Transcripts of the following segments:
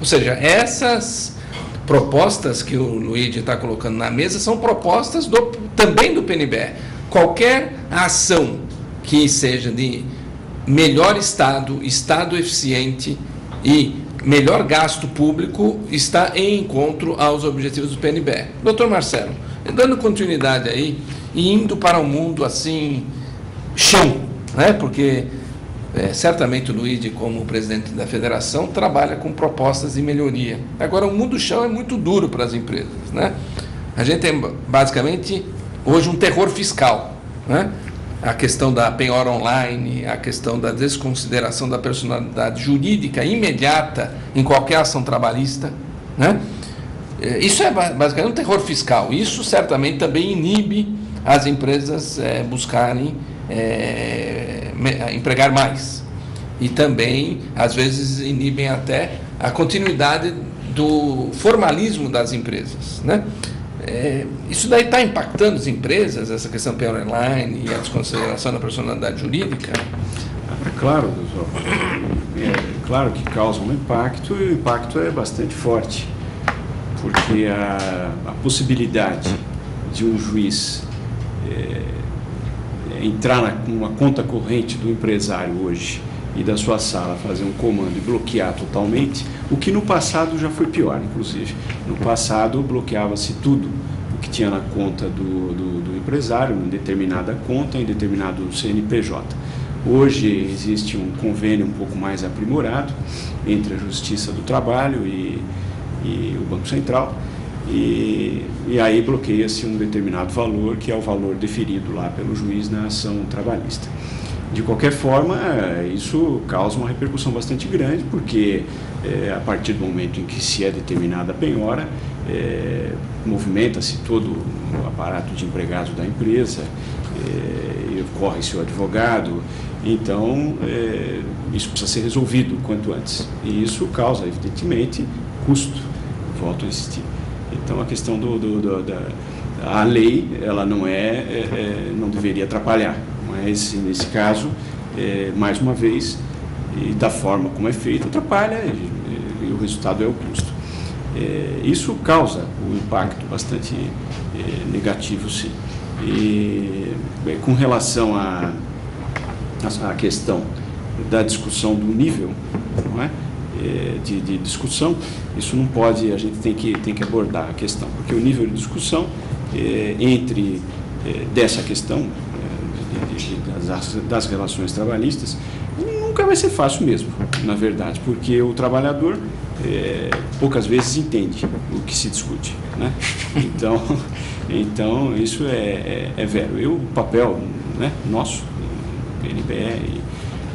Ou seja, essas propostas que o Luigi está colocando na mesa são propostas também do PNBE. Qualquer ação que seja de melhor Estado eficiente e melhor gasto público está em encontro aos objetivos do PNBE. Doutor Marcelo, dando continuidade aí e indo para um mundo assim, chão, né? Porque certamente o Luigi, como presidente da federação, trabalha com propostas de melhoria. Agora, o mundo chão é muito duro para as empresas, né? A gente tem, basicamente, hoje um terror fiscal, né? A questão da penhora online, a questão da desconsideração da personalidade jurídica imediata em qualquer ação trabalhista, né? Isso é basicamente um terror fiscal. Isso certamente também inibe as empresas buscarem empregar mais. E também, às vezes, inibem até a continuidade do formalismo das empresas, né? Isso daí está impactando as empresas, essa questão do online e a desconsideração da personalidade jurídica? Claro, doutor. Claro que causa um impacto, e o impacto é bastante forte, porque a possibilidade de um juiz entrar numa conta corrente do empresário hoje e da sua sala fazer um comando e bloquear totalmente, o que no passado já foi pior, inclusive. No passado bloqueava-se tudo o que tinha na conta do empresário, em determinada conta, em determinado CNPJ. Hoje existe um convênio um pouco mais aprimorado entre a Justiça do Trabalho e o Banco Central, e aí bloqueia-se um determinado valor, que é o valor deferido lá pelo juiz na ação trabalhista. De qualquer forma, isso causa uma repercussão bastante grande, porque a partir do momento em que se é determinada a penhora, movimenta-se todo o aparato de empregados da empresa, corre-se o advogado, então isso precisa ser resolvido o quanto antes. E isso causa, evidentemente, custo, volto a insistir. Então, a questão a lei, ela não deveria atrapalhar. Mas, nesse caso, mais uma vez, e da forma como é feito, atrapalha e o resultado é o custo. Isso causa um impacto bastante negativo, sim. E com relação à questão da discussão do nível, não é? De discussão, isso não pode, a gente tem que abordar a questão, porque o nível de discussão entre dessa questão das relações trabalhistas nunca vai ser fácil mesmo, na verdade, porque o trabalhador poucas vezes entende o que se discute, né? Então isso é velho. O papel, né, nosso, do PNBE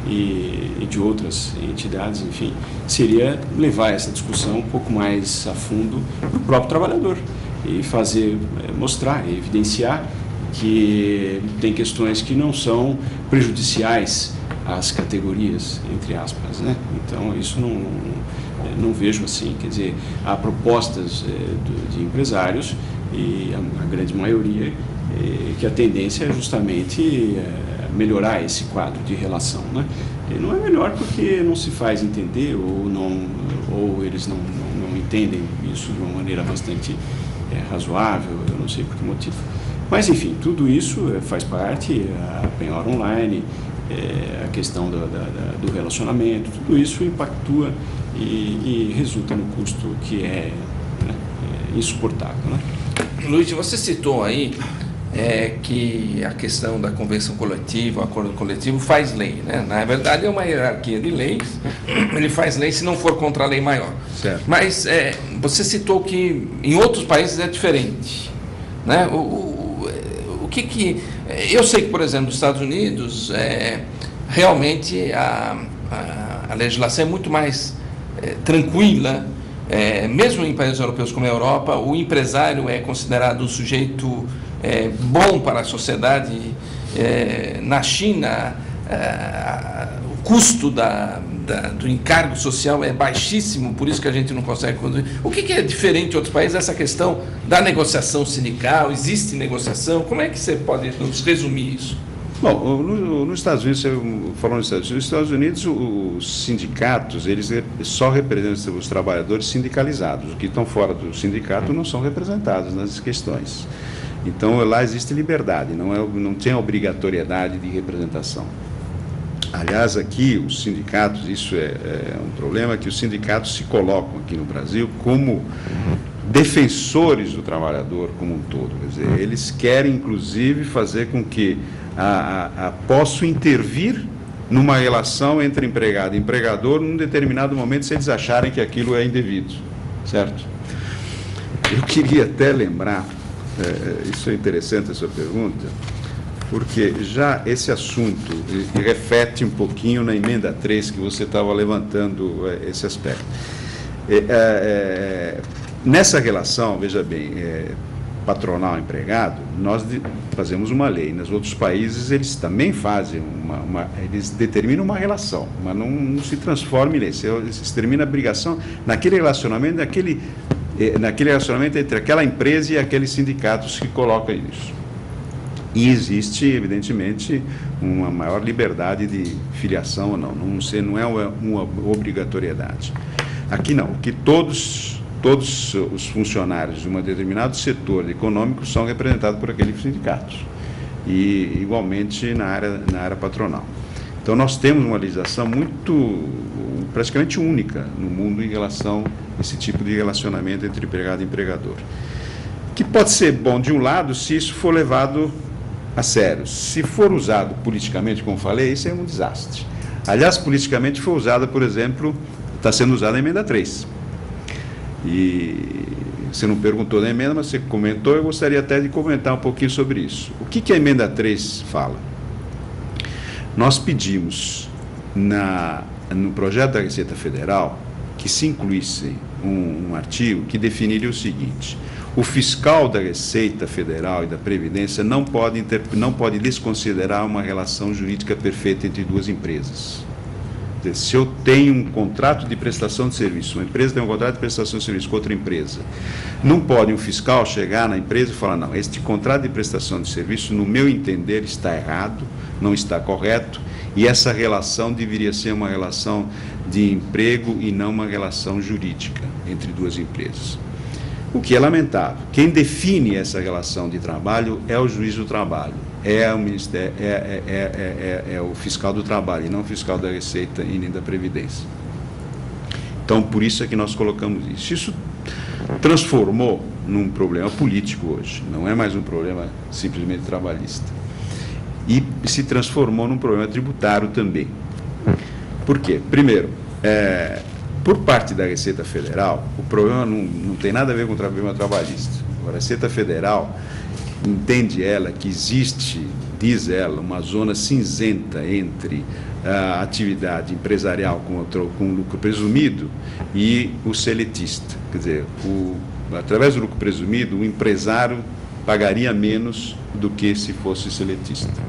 e de outras entidades, enfim, seria levar essa discussão um pouco mais a fundo para o próprio trabalhador e mostrar, evidenciar que tem questões que não são prejudiciais às categorias, entre aspas, né? Então, isso não vejo assim, quer dizer, há propostas de empresários, e a grande maioria, que a tendência é justamente melhorar esse quadro de relação, né? E não é melhor porque não se faz entender ou eles não entendem isso de uma maneira bastante razoável, eu não sei por que motivo. Mas, enfim, tudo isso faz parte, a penhora online, a questão do relacionamento, tudo isso impactua e resulta no custo que é insuportável, né? Luiz, você citou aí que a questão da convenção coletiva, o acordo coletivo faz lei, né? Na verdade, é uma hierarquia de leis, ele faz lei se não for contra a lei maior. Certo. Mas você citou que em outros países é diferente, né? O que eu sei que, por exemplo, nos Estados Unidos, realmente a legislação é muito mais tranquila. Mesmo em países europeus como a Europa, o empresário é considerado um sujeito bom para a sociedade. Na China, o custo do encargo social é baixíssimo, por isso que a gente não consegue conduzir. O que é diferente em outros países? Essa questão da negociação sindical, existe negociação? Como é que você pode nos resumir isso? Bom, nos Estados Unidos, falando nos Estados Unidos, os sindicatos, eles só representam os trabalhadores sindicalizados. Os que estão fora do sindicato não são representados nas questões. Então, lá existe liberdade, não tem obrigatoriedade de representação. Aliás, aqui, os sindicatos, isso é um problema, que os sindicatos se colocam aqui no Brasil como defensores do trabalhador como um todo. Quer dizer, eles querem, inclusive, fazer com que possam intervir numa relação entre empregado e empregador num determinado momento, se eles acharem que aquilo é indevido, certo? Eu queria até lembrar, isso é interessante a sua pergunta, porque já esse assunto reflete um pouquinho na emenda 3 que você estava levantando esse aspecto. Nessa relação, veja bem, patronal-empregado, nós fazemos uma lei. Nos outros países, eles também fazem eles determinam uma relação, mas não se transforma em lei. Se termina a obrigação naquele relacionamento entre aquela empresa e aqueles sindicatos que colocam isso. E existe, evidentemente, uma maior liberdade de filiação ou não. Não é uma obrigatoriedade. Aqui não, que todos os funcionários de um determinado setor econômico são representados por aqueles sindicatos, e igualmente na área patronal. Então, nós temos uma legislação praticamente única no mundo em relação a esse tipo de relacionamento entre empregado e empregador, que pode ser bom de um lado se isso for levado a sério. Se for usado politicamente, como falei, isso é um desastre. Aliás, politicamente foi usada, por exemplo, está sendo usada a emenda 3. E você não perguntou da emenda, mas você comentou, eu gostaria até de comentar um pouquinho sobre isso. O que a emenda 3 fala? Nós pedimos, no projeto da Receita Federal, que se incluísse um artigo que definiria o seguinte: o fiscal da Receita Federal e da Previdência não pode desconsiderar uma relação jurídica perfeita entre duas empresas. Se eu tenho um contrato de prestação de serviço, uma empresa tem um contrato de prestação de serviço com outra empresa, não pode um fiscal chegar na empresa e falar: não, este contrato de prestação de serviço, no meu entender, está errado, não está correto, e essa relação deveria ser uma relação de emprego e não uma relação jurídica entre duas empresas. O que é lamentável. Quem define essa relação de trabalho é o juiz do trabalho, é o Ministério, é o fiscal do trabalho, e não o fiscal da Receita e nem da Previdência. Então, por isso é que nós colocamos isso. Isso transformou num problema político hoje, não é mais um problema simplesmente trabalhista. E se transformou num problema tributário também. Por quê? Primeiro, por parte da Receita Federal, o problema não tem nada a ver com o problema trabalhista. A Receita Federal entende ela que existe, diz ela, uma zona cinzenta entre a atividade empresarial com lucro presumido e o seletista. Quer dizer, através do lucro presumido, o empresário pagaria menos do que se fosse seletista.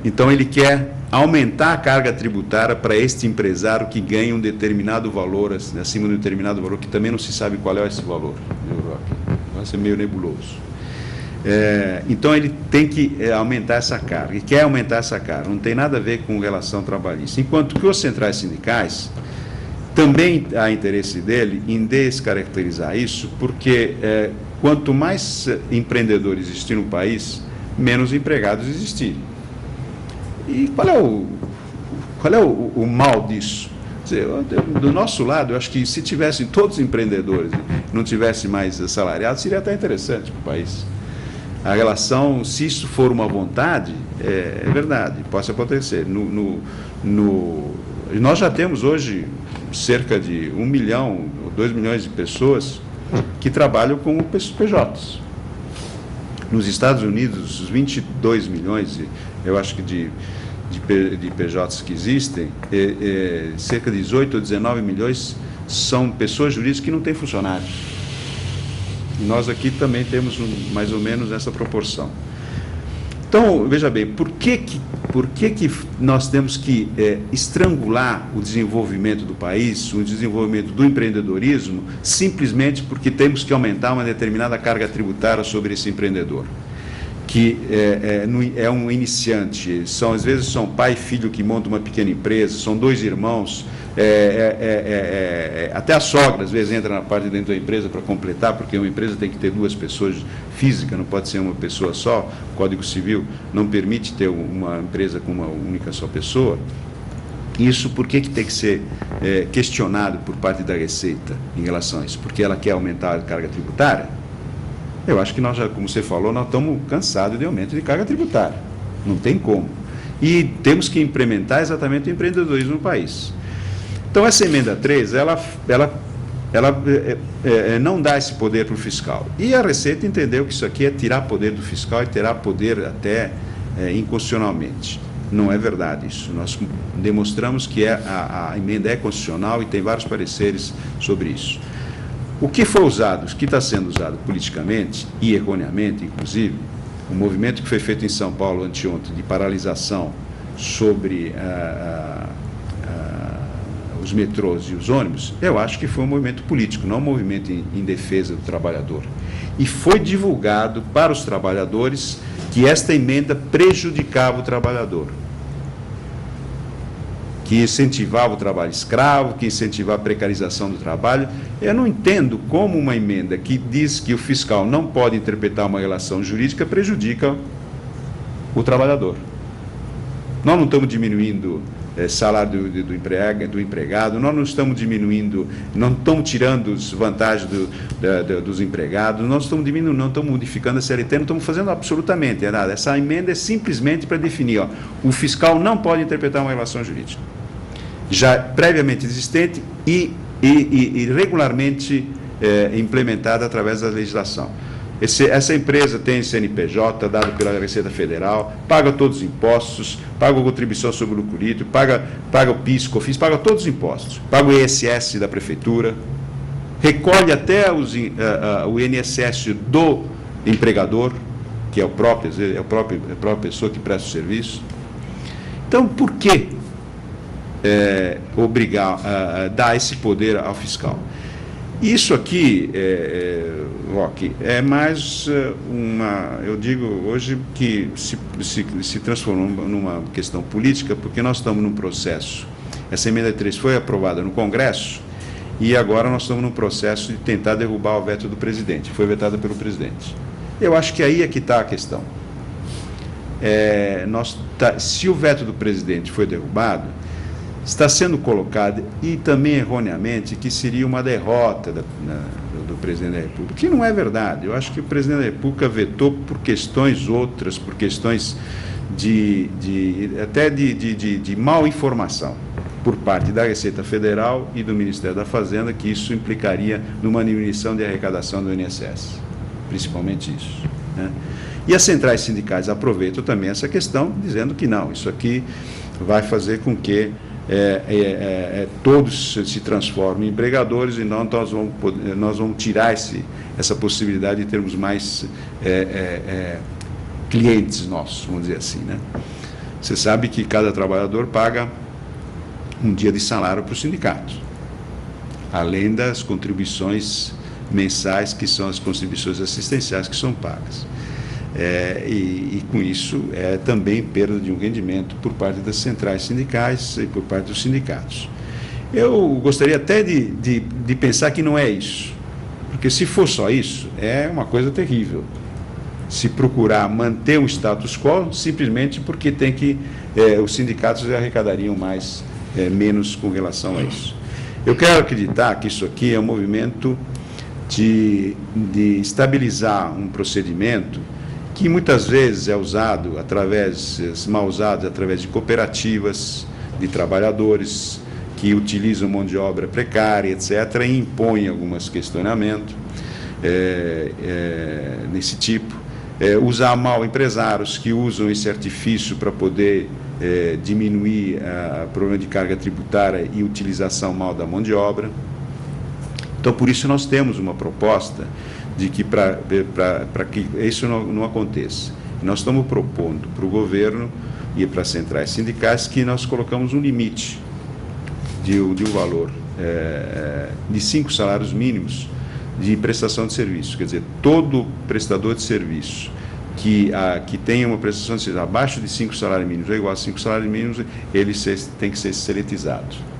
Então, ele quer aumentar a carga tributária para este empresário que ganha um determinado valor, acima de um determinado valor, que também não se sabe qual é esse valor. Vai ser meio nebuloso. Então, ele tem que aumentar essa carga, e quer aumentar essa carga, não tem nada a ver com relação trabalhista. Enquanto que os centrais sindicais, também há interesse dele em descaracterizar isso, porque quanto mais empreendedores existir no país, menos empregados existirem. E qual é o mal disso? Quer dizer, do nosso lado, eu acho que se tivessem todos empreendedores, não tivessem mais assalariados, seria até interessante para o país. A relação, se isso for uma vontade, é verdade, pode acontecer. Nós já temos hoje cerca de 1 milhão ou 2 milhões de pessoas que trabalham como PJs. Nos Estados Unidos, os 22 milhões, eu acho que de PJs que existem, cerca de 18 ou 19 milhões são pessoas jurídicas que não têm funcionários. E nós aqui também temos mais ou menos essa proporção. Então, veja bem, por que nós temos que estrangular o desenvolvimento do país, o desenvolvimento do empreendedorismo, simplesmente porque temos que aumentar uma determinada carga tributária sobre esse empreendedor? que é um iniciante, às vezes são pai e filho que montam uma pequena empresa, são dois irmãos, até a sogra às vezes entra na parte de dentro da empresa para completar, porque uma empresa tem que ter duas pessoas físicas, não pode ser uma pessoa só, o Código Civil não permite ter uma empresa com uma única só pessoa. Isso por que tem que ser questionado por parte da Receita em relação a isso? Porque ela quer aumentar a carga tributária? Eu acho que nós, já, como você falou, nós estamos cansados de aumento de carga tributária. Não tem como. E temos que implementar exatamente o empreendedorismo no país. Então, essa emenda 3, ela não dá esse poder para o fiscal. E a Receita entendeu que isso aqui é tirar poder do fiscal e terá poder até inconstitucionalmente. Não é verdade isso. Nós demonstramos que a emenda é constitucional e tem vários pareceres sobre isso. O que foi usado, o que está sendo usado politicamente, e erroneamente, inclusive, o movimento que foi feito em São Paulo anteontem de paralisação sobre os metrôs e os ônibus, eu acho que foi um movimento político, não um movimento em defesa do trabalhador. E foi divulgado para os trabalhadores que esta emenda prejudicava o trabalhador, que incentivava o trabalho escravo, que incentivava a precarização do trabalho. Eu não entendo como uma emenda que diz que o fiscal não pode interpretar uma relação jurídica prejudica o trabalhador. Nós não estamos diminuindo salário do empregado, nós não estamos diminuindo, não estamos tirando as vantagens dos empregados, nós estamos diminuindo, não estamos modificando a CLT, não estamos fazendo absolutamente nada. Essa emenda é simplesmente para definir, o fiscal não pode interpretar uma relação jurídica já previamente existente e regularmente implementada através da legislação. Essa empresa tem CNPJ, dado pela Receita Federal, paga todos os impostos, paga a contribuição sobre o lucro líquido, paga o PIS, COFINS, paga todos os impostos, paga o ISS da Prefeitura, recolhe até o INSS do empregador, que é a própria pessoa que presta o serviço. Então, por que obrigar a dar esse poder ao fiscal? Isso aqui, Roque, é mais eu digo hoje que se transformou numa questão política, porque nós estamos num processo. Essa emenda 3 foi aprovada no Congresso e agora nós estamos num processo de tentar derrubar o veto do presidente. Foi vetada pelo presidente. Eu acho que aí é que está a questão. Se o veto do presidente foi derrubado, está sendo colocado, e também erroneamente, que seria uma derrota do presidente da República, que não é verdade. Eu acho que o presidente da República vetou por questões outras, por questões até de mal informação por parte da Receita Federal e do Ministério da Fazenda, que isso implicaria numa diminuição de arrecadação do INSS, principalmente isso, né? E as centrais sindicais aproveitam também essa questão, dizendo que não, isso aqui vai fazer com que todos se transformem em empregadores e nós vamos tirar essa possibilidade de termos mais clientes nossos, vamos dizer assim, né? Você sabe que cada trabalhador paga um dia de salário para o sindicato, além das contribuições mensais, que são as contribuições assistenciais que são pagas. E com isso também perda de um rendimento por parte das centrais sindicais e por parte dos sindicatos. Eu gostaria até de pensar que não é isso, porque se for só isso, é uma coisa terrível. Se procurar manter um status quo, simplesmente porque os sindicatos arrecadariam menos com relação a isso. Eu quero acreditar que isso aqui é um movimento de estabilizar um procedimento que muitas vezes é usado mal usado através de cooperativas de trabalhadores que utilizam mão de obra precária, etc., e impõem alguns questionamentos nesse tipo. Usar mal empresários que usam esse artifício para poder diminuir o problema de carga tributária e utilização mal da mão de obra. Então, por isso, nós temos uma proposta de que para que isso não aconteça. Nós estamos propondo para o governo e para as centrais sindicais que nós colocamos um limite de um valor de 5 salários mínimos de prestação de serviço. Quer dizer, todo prestador de serviço que tenha uma prestação de serviço abaixo de 5 salários mínimos ou igual a 5 salários mínimos, ele tem que ser seletizado.